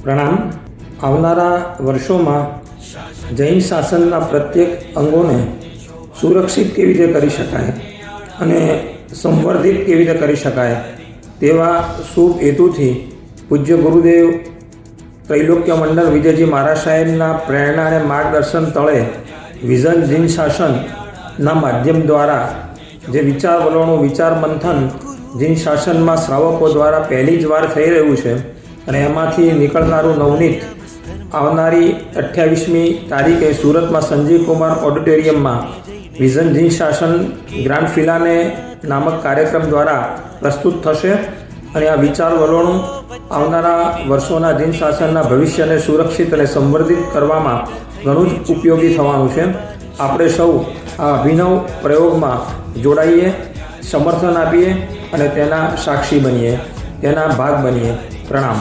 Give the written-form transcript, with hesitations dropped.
પ્રણામ. આવનારા વર્ષોમાં જૈન શાસનના પ્રત્યેક અંગોને સુરક્ષિત કેવી રીતે કરી શકાય અને સંવર્ધિત કેવી રીતે કરી શકાય તેવા શુભ હેતુથી પૂજ્ય ગુરુદેવ ત્રૈલોક્ય મંડળ વિજયજી મહારાજ સાહેબના પ્રેરણા અને માર્ગદર્શન તળે વિઝન જૈન શાસનના માધ્યમ દ્વારા જે વિચાર વલણો વિચાર મંથન જૈન શાસનમાં શ્રાવકો દ્વારા પહેલી જ વાર થઈ રહ્યું છે અને એમાંથી નીકળનારું નવનીત આવનારી 28મી તારીખે સુરતમાં સંજીવ કુમાર ઓડિટોરિયમમાં વિઝન જૈન શાસન ગ્રાન્ડ ફિનાલે નામક કાર્યક્રમ દ્વારા પ્રસ્તુત થશે અને આ વિચાર વલણો આવનારા વર્ષોના જૈન શાસનના ભવિષ્યને સુરક્ષિત અને સંવર્ધિત કરવામાં ઘણું જ ઉપયોગી થવાનું છે. આપણે સૌ આ અભિનવ પ્રયોગમાં જોડાઈએ, સમર્થન આપીએ અને તેના સાક્ષી બનીએ, તેના ભાગ બનીએ. પ્રણામ.